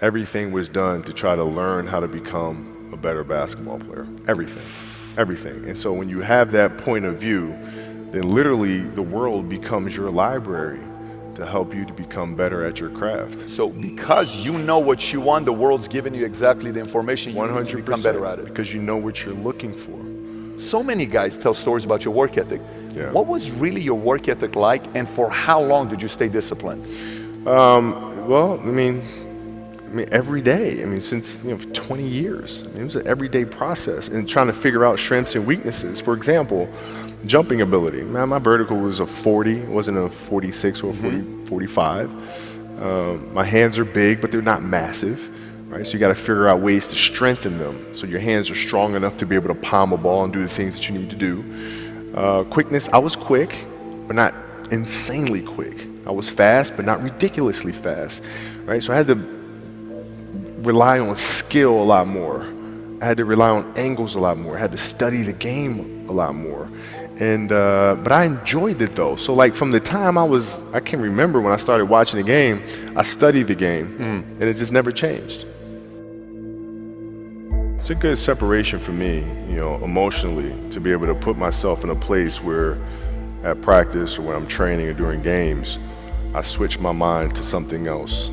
Everything was done to try to learn how to become a better basketball player. Everything, everything. And so when you have that point of view, then literally the world becomes your library to help you to become better at your craft. So because you know what you want, the world's giving you exactly the information you need to become better at it. Because you know what you're looking for. So many guys tell stories about your work ethic. Yeah. What was really your work ethic like, and for how long did you stay disciplined? Well, I mean, every day. I mean, since 20 years. I mean, it was an everyday process and trying to figure out strengths and weaknesses. For example, jumping ability. Man, my vertical was a 40, it wasn't a 46 or a 45. My hands are big, but they're not massive, right? So you got to figure out ways to strengthen them so your hands are strong enough to be able to palm a ball and do the things that you need to do. Quickness, I was quick, but not insanely quick. I was fast, but not ridiculously fast, right? So I had to rely on skill a lot more. I had to rely on angles a lot more. I had to study the game a lot more. And but I enjoyed it though. So like from the time I can remember when I started watching the game, I studied the game and it just never changed. It's a good separation for me, emotionally, to be able to put myself in a place where at practice or when I'm training or during games, I switch my mind to something else.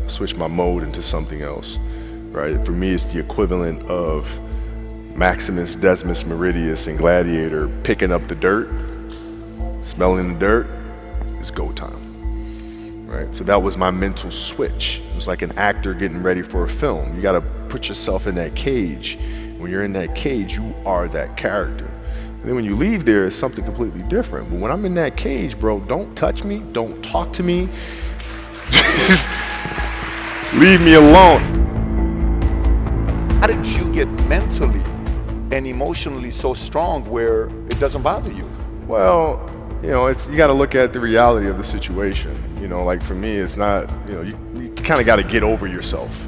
I switch my mode into something else, right? For me, it's the equivalent of Maximus, Decimus Meridius, and Gladiator picking up the dirt, smelling the dirt. It's go time, right? So that was my mental switch. It was like an actor getting ready for a film. You got to put yourself in that cage. When you're in that cage, you are that character. And then when you leave there, it's something completely different. But when I'm in that cage, bro, don't touch me, don't talk to me. Just leave me alone. How did you get mentally and emotionally so strong where it doesn't bother you? Well, you got to look at the reality of the situation. Like for me, it's not, you kind of got to get over yourself.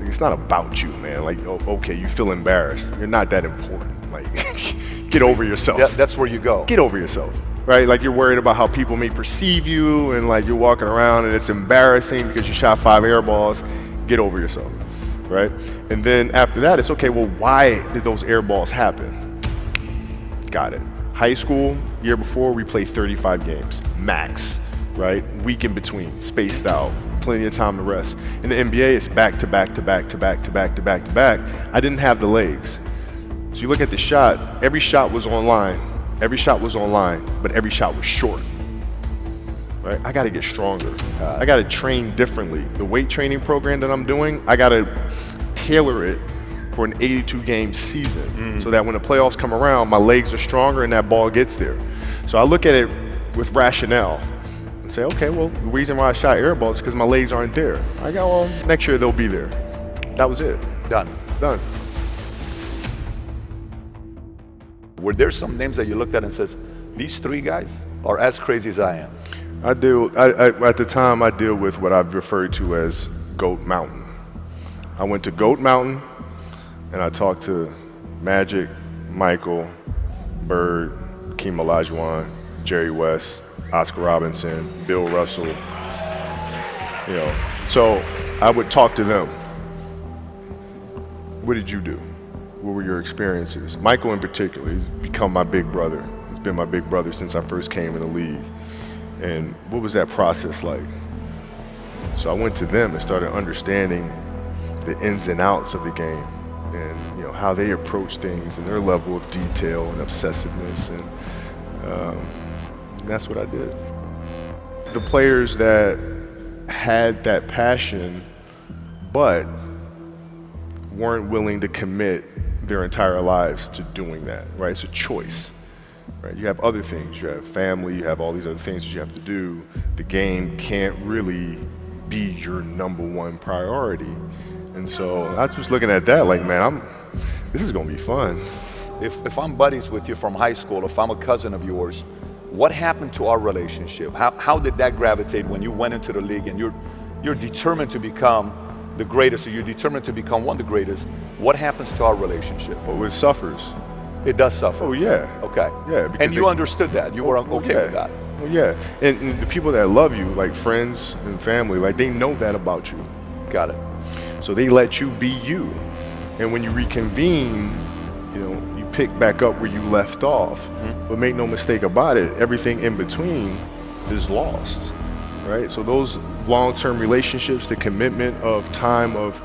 Like, it's not about you, man. Like, okay, you feel embarrassed. You're not that important. Like, get over yourself. Yeah, that's where you go. Get over yourself, right? Like you're worried about how people may perceive you and like you're walking around and it's embarrassing because you shot 5 air balls. Get over yourself, right? And then after that, it's okay, well, why did those air balls happen? Got it. High school, year before, we played 35 games, max, right? Week in between, spaced out, plenty of time to rest. In the NBA, it's back to back to back to back to back to back to back. I didn't have the legs. So you look at the shot, every shot was online, but every shot was short. Right? I got to get stronger. I got to train differently. The weight training program that I'm doing, I got to tailor it for an 82-game season so that when the playoffs come around, my legs are stronger and that ball gets there. So I look at it with rationale and say, okay, well, the reason why I shot air balls is because my legs aren't there. I go, well, next year they'll be there. That was it. Done. Were there some names that you looked at and says, these 3 guys are as crazy as I am? At the time, I deal with what I've referred to as Goat Mountain. I went to Goat Mountain and I talked to Magic, Michael, Bird, Hakeem Olajuwon, Jerry West, Oscar Robinson, Bill Russell. So I would talk to them. What did you do? What were your experiences? Michael in particular, he's become my big brother. He's been my big brother since I first came in the league. And what was that process like? So I went to them and started understanding the ins and outs of the game and how they approach things and their level of detail and obsessiveness, and that's what I did. The players that had that passion but weren't willing to commit their entire lives to doing that, right? It's a choice. Right? You have other things, you have family, you have all these other things that you have to do. The game can't really be your #1 priority. And so I was looking at that like, man, this is gonna be fun. If I'm buddies with you from high school, if I'm a cousin of yours, what happened to our relationship? How did that gravitate when you went into the league and you're determined to become the greatest, or you're determined to become one of the greatest? What happens to our relationship? Well, it suffers. It does suffer. Oh yeah. Okay. Yeah. And you understood that. You were okay with that. Well, yeah. And the people that love you, like friends and family, like they know that about you. Got it. So they let you be you. And when you reconvene, you pick back up where you left off. But make no mistake about it, everything in between is lost, right? So those long-term relationships, the commitment of time of,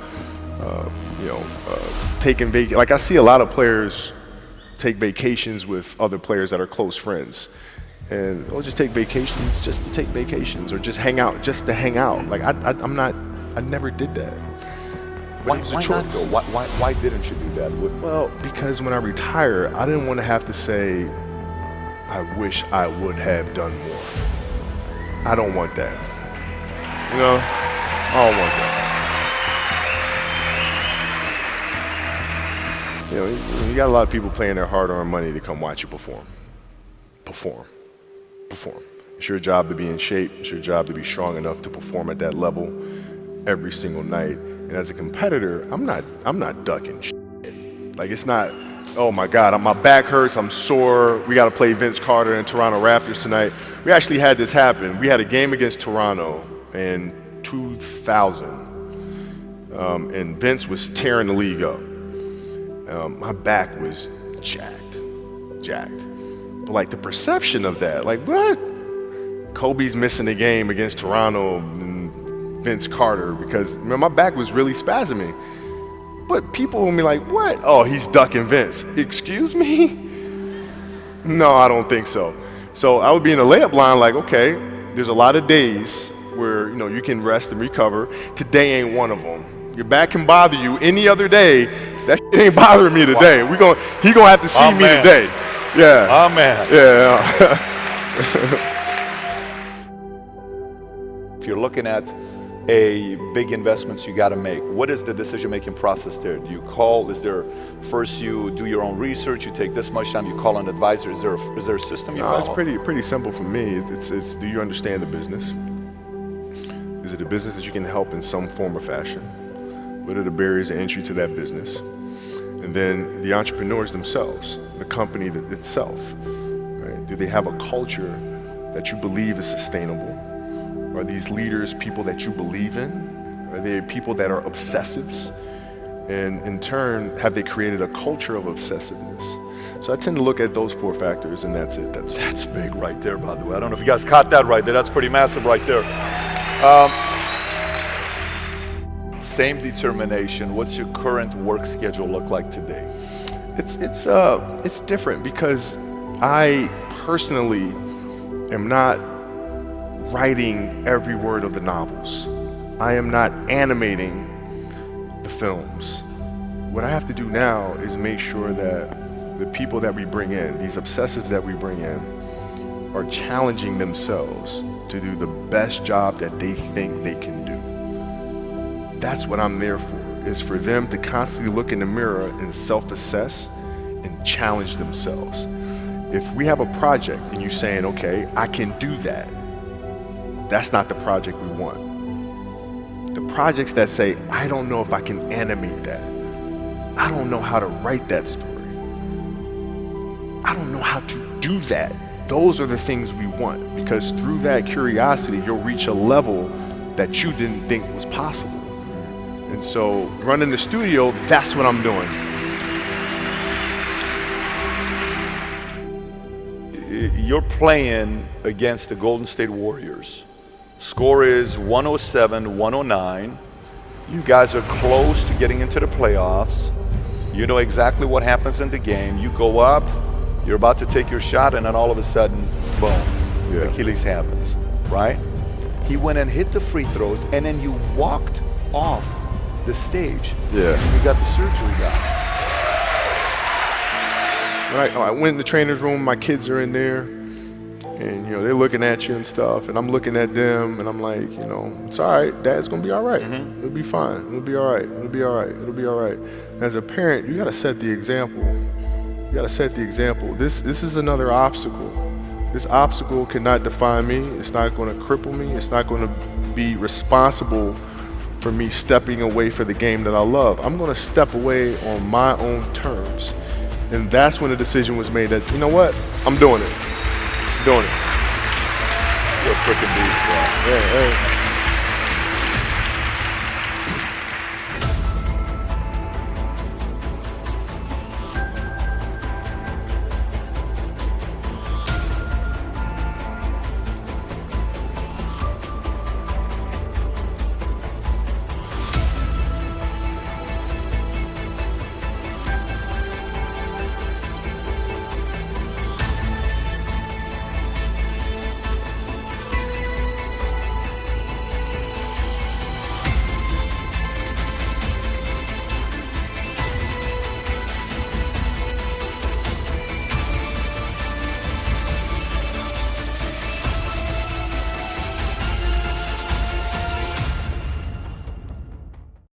taking like I see a lot of players take vacations with other players that are close friends. And they'll just take vacations just to take vacations, or just hang out just to hang out. Like I never did that. But Why not though? Why didn't you do that? Well, because when I retire, I didn't want to have to say, I wish I would have done more. I don't want that. I don't want that. You got a lot of people paying their hard-earned money to come watch you perform. Perform. It's your job to be in shape. It's your job to be strong enough to perform at that level every single night. And as a competitor, I'm not ducking shit. Like, it's not, oh my God, my back hurts, I'm sore, we got to play Vince Carter and Toronto Raptors tonight. We actually had this happen. We had a game against Toronto in 2000, and Vince was tearing the league up. My back was jacked. But like the perception of that, like what? Kobe's missing the game against Toronto and Vince Carter because my back was really spasming. But people will be like, what? Oh, he's ducking Vince. Excuse me? No, I don't think so. So I would be in the layup line like, okay, there's a lot of days where you can rest and recover. Today ain't one of them. Your back can bother you any other day. That shit ain't bothering me today. Wow. He gonna have to see me today. Yeah. Amen. Yeah. If you're looking at a big investments you got to make, what is the decision-making process there? Do you call? Is there first you do your own research? You take this much time. You call an advisor. Is there a system you follow? It's pretty simple for me. It's do you understand the business? Is it a business that you can help in some form or fashion? What are the barriers of entry to that business? And then the entrepreneurs themselves, the company itself, right? Do they have a culture that you believe is sustainable? Are these leaders people that you believe in? Are they people that are obsessives? And in turn, have they created a culture of obsessiveness? So I tend to look at those 4 factors, and that's it. That's big right there, by the way. I don't know if you guys caught that right there. That's pretty massive right there. Same determination. What's your current work schedule look like today? It's different because I personally am not writing every word of the novels. I am not animating the films. What I have to do now is make sure that the people that we bring in, these obsessives that we bring in, are challenging themselves to do the best job that they think they can do. That's what I'm there for, is for them to constantly look in the mirror and self-assess and challenge themselves. If we have a project and you're saying, okay, I can do that, that's not the project we want. The projects that say, I don't know if I can animate that. I don't know how to write that story. I don't know how to do that. Those are the things we want, because through that curiosity, you'll reach a level that you didn't think was possible. And so running the studio, that's what I'm doing. You're playing against the Golden State Warriors. Score is 107-109. You guys are close to getting into the playoffs. You know exactly what happens in the game. You go up, you're about to take your shot, and then all of a sudden, boom, Achilles happens, right? He went and hit the free throws, and then you walked off the stage. Yeah. You got the surgery done. When I went in the trainer's room, my kids are in there, and they're looking at you and stuff, and I'm looking at them, and I'm like, it's all right, Dad's gonna be all right. It'll be fine. It'll be all right. It'll be all right. It'll be all right. As a parent, you gotta set the example. You gotta set the example. This is another obstacle. This obstacle cannot define me. It's not gonna cripple me. It's not gonna be responsible for me stepping away for the game that I love. I'm gonna step away on my own terms. And that's when the decision was made that, you know what, I'm doing it. I'm doing it. You're a freaking beast, bro. Yeah, hey.